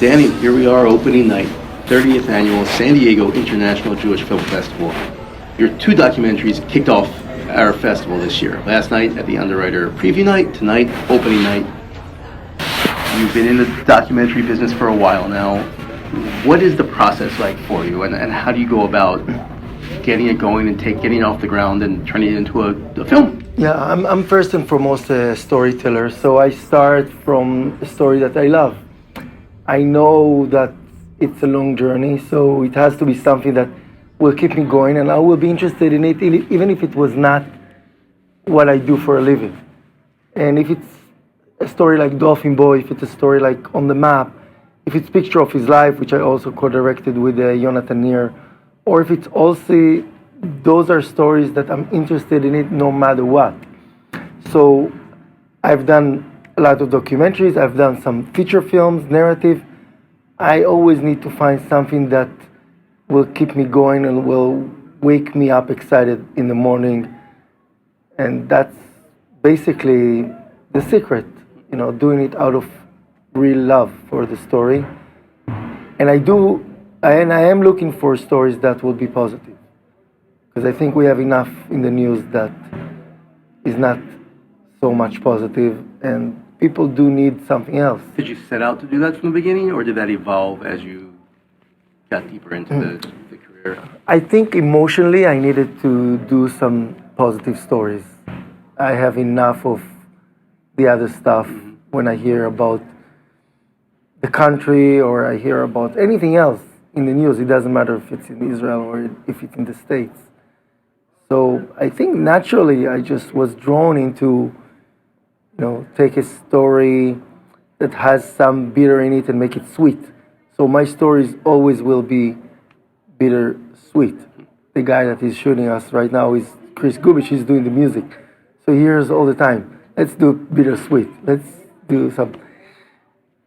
Dani, here we are, opening night, 30th annual San Diego International Jewish Film Festival. Your two documentaries kicked off our festival this year. Last night at the Underwriter preview night, tonight opening night. You've been in the documentary business for a while now. What is the process like for you, and how do you go about getting it going and getting it off the ground and turning it into a film? Yeah, I'm first and foremost a storyteller, so I start from a story that I love. I know that it's a long journey, so it has to be something that will keep me going, and I will be interested in it even if it was not what I do for a living. And if it's a story like Dolphin Boy, if it's a story like On the Map, if it's Picture of His Life, which I also co-directed with Jonathan Neer, or if it's Aulcie, those are stories that I'm interested in it no matter what. So I've done a lot of documentaries, I've done some feature films, narrative. I always need to find something that will keep me going and will wake me up excited in the morning. And that's basically the secret, doing it out of real love for the story. And I am looking for stories that will be positive. Because I think we have enough in the news that is not so much positive, and people do need something else. Did you set out to do that from the beginning, or did that evolve as you got deeper into the career? I think emotionally I needed to do some positive stories. I have enough of the other stuff when I hear about the country or I hear about anything else in the news. It doesn't matter if it's in Israel or if it's in the States. So I think naturally I just was drawn into, take a story that has some bitter in it and make it sweet. So my stories always will be bitter sweet. The guy that is shooting us right now is Chris Gubich. He's doing the music. So he hears all the time, let's do bittersweet. Let's do some.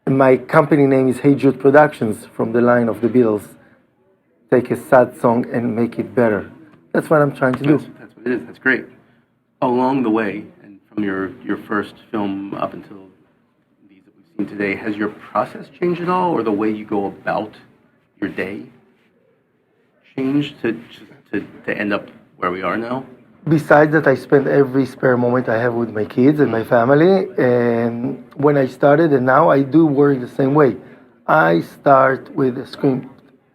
My company name is Hey Jude Productions, from the line of the Beatles. Take a sad song and make it better. That's what I'm trying to do. That's what it is. That's great. Along the way, and from your first film up until these that we've seen today, has your process changed at all, or the way you go about your day changed to end up where we are now? Besides that, I spend every spare moment I have with my kids and my family. And when I started and now, I do work the same way. I start with a script.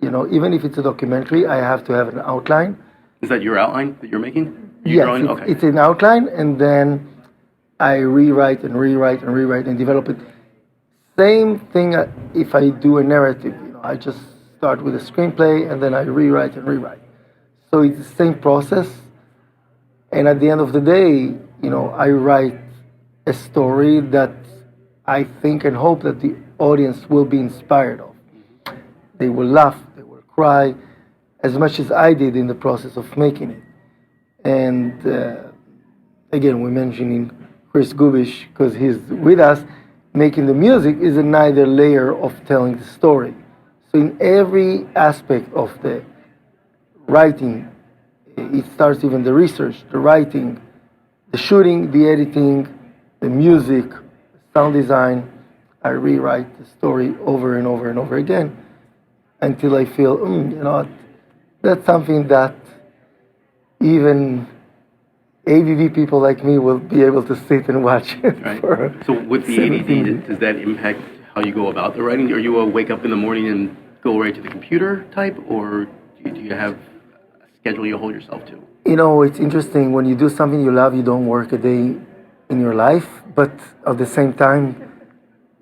Even if it's a documentary, I have to have an outline. Is that your outline that you're making? Yes, it's an outline, and then I rewrite and develop it. Same thing if I do a narrative. I just start with a screenplay, and then I rewrite. So it's the same process. And at the end of the day, I write a story that I think and hope that the audience will be inspired of. They will laugh, they will cry, as much as I did in the process of making it. And again, we're mentioning Chris Gubich because he's with us. Making the music is another layer of telling the story. So in every aspect of the writing, it starts even the research, the writing, the shooting, the editing, the music, sound design. I rewrite the story over and over and over again until I feel, that's something that even ADD people like me will be able to sit and watch. Right. So with the ADD, does that impact how you go about the writing? Are you a wake up in the morning and go right to the computer type, or do you have schedule you hold yourself to? It's interesting. When you do something you love, you don't work a day in your life, but at the same time,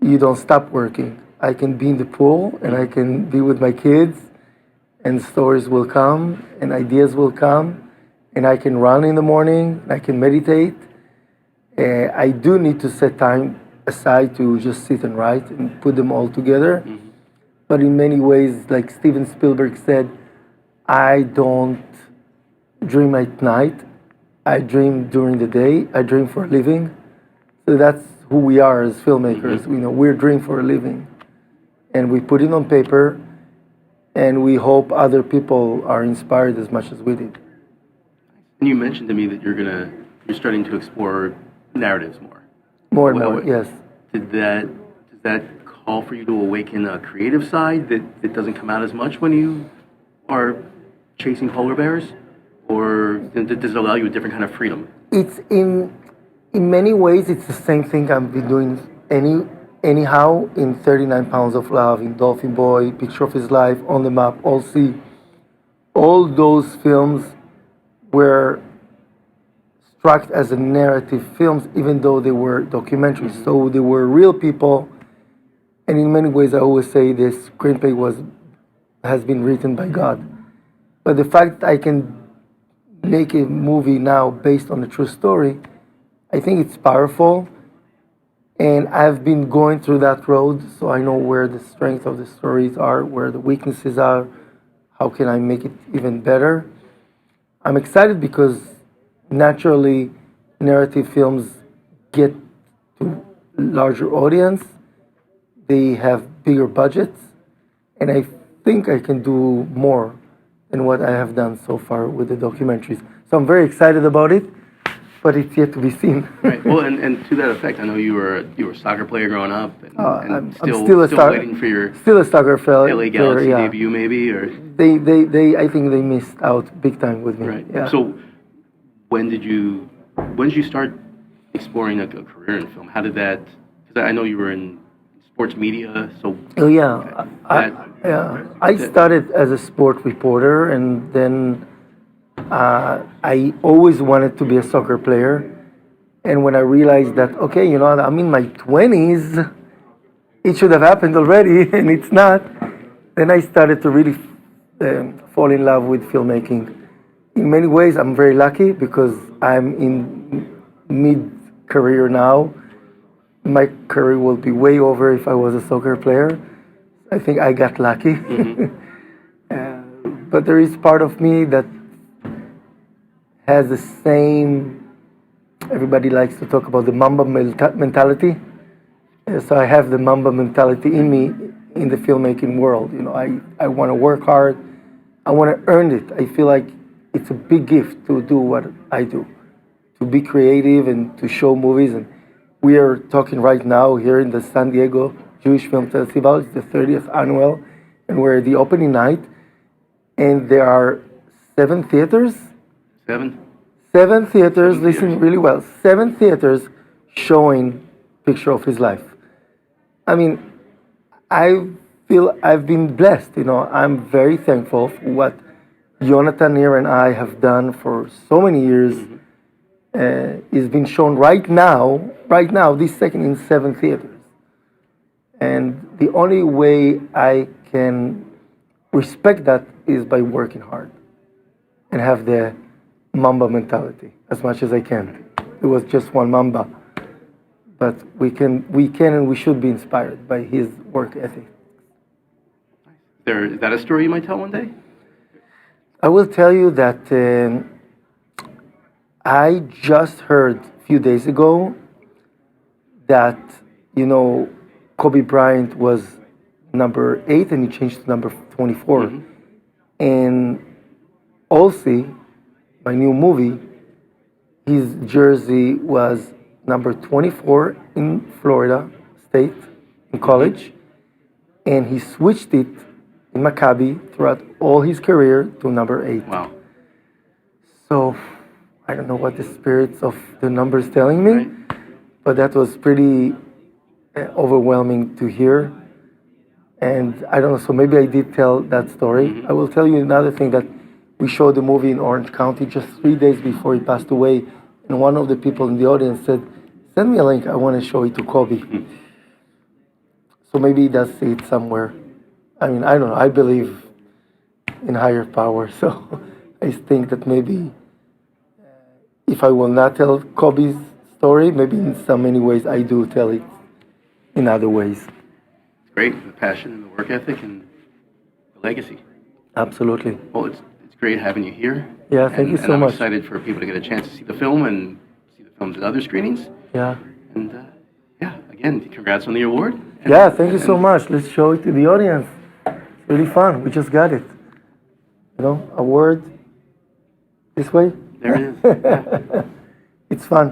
you don't stop working. I can be in the pool and I can be with my kids, and stories will come and ideas will come, and I can run in the morning, I can meditate. I do need to set time aside to just sit and write and put them all together. But in many ways, like Steven Spielberg said, I don't dream at night. I dream during the day. I dream for a living. So that's who we are as filmmakers. We're dream for a living. And we put it on paper, and we hope other people are inspired as much as we did. And you mentioned to me that you're starting to explore narratives more. More and more, yes. Does that call for you to awaken a creative side that doesn't come out as much when you are chasing polar bears? Or does it allow you a different kind of freedom? It's in many ways, it's the same thing I've been doing anyhow in 39 Pounds of Love, in Dolphin Boy, Picture of His Life, On the Map, Aulcie. All those films were struck as a narrative films, even though they were documentaries. So they were real people, and in many ways, I always say the screenplay has been written by God. But the fact that I can make a movie now based on a true story, I think it's powerful. And I've been going through that road, so I know where the strengths of the stories are, where the weaknesses are, how can I make it even better. I'm excited because naturally narrative films get to larger audience, they have bigger budgets, and I think I can do more than what I have done so far with the documentaries. So I'm very excited about it, but it's yet to be seen. Right. Well, and to that effect, I know you were a soccer player growing up, and I'm still waiting for your still a soccer player. LA Galaxy debut, maybe, or I think they missed out big time with me. right. Yeah. So when did you start exploring a career in film? How did that? Because I know you were in sports media, so Oh yeah, I started as a sport reporter, and then I always wanted to be a soccer player. And when I realized that, okay, you know, I'm in my 20s, it should have happened already, and it's not. Then I started to really fall in love with filmmaking. In many ways, I'm very lucky because I'm in mid-career now. My career will be way over if I was a soccer player. I think I got lucky. But there is part of me that has the same, everybody likes to talk about the Mamba mentality. So I have the Mamba mentality in me in the filmmaking world. You know, I want to work hard. I want to earn it. I feel like it's a big gift to do what I do, to be creative and to show movies. And we are talking right now here in the San Diego Jewish Film Festival. It's the 30th annual, and we're at the opening night. And there are 7 theaters. 7? 7 theaters, listen really well. 7 theaters showing Picture of His Life. I mean, I feel I've been blessed. You know, I'm very thankful for what Jonathan Nir and I have done for so many years. It's been shown right now, this second in 7 theaters. And the only way I can respect that is by working hard and have the Mamba mentality as much as I can. It was just one Mamba, but we can and we should be inspired by his work ethic. Is that a story you might tell one day? I will tell you that I just heard a few days ago that, you know, Kobe Bryant was number 8 and he changed to number 24. And Aulcie, my new movie, his jersey was number 24 in Florida State in college, and he switched it in Maccabi throughout all his career to number 8. Wow. So I don't know what the spirits of the numbers telling me, Right. but that was pretty overwhelming to hear. And I don't know, so maybe I did tell that story. I will tell you another thing, that we showed the movie in Orange County just 3 days before he passed away, and one of the people in the audience said, "Send me a link, I want to show it to Kobe." So maybe he does see it somewhere. I mean, I don't know, I believe in higher power, so I think that maybe if I will not tell Kobe's story, maybe in so many ways I do tell it in other ways. Great, the passion and the work ethic and the legacy. Absolutely. Well, it's great having you here. Yeah, thank you so I'm much. excited for people to get a chance to see the film and see the films at other screenings. Yeah. And yeah, again, congrats on the award. Yeah, thank you so much. Let's show it to the audience. It's really fun. We just got it. You know, award. This way. There it is. Yeah. It's fun.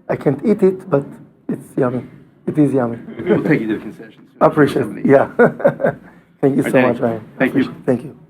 I can't eat it, but it's yummy. It is yummy. We'll take you to the concessions. I appreciate it. Yeah. Thank you so Danny, much, Ryan. thank you. Thank you.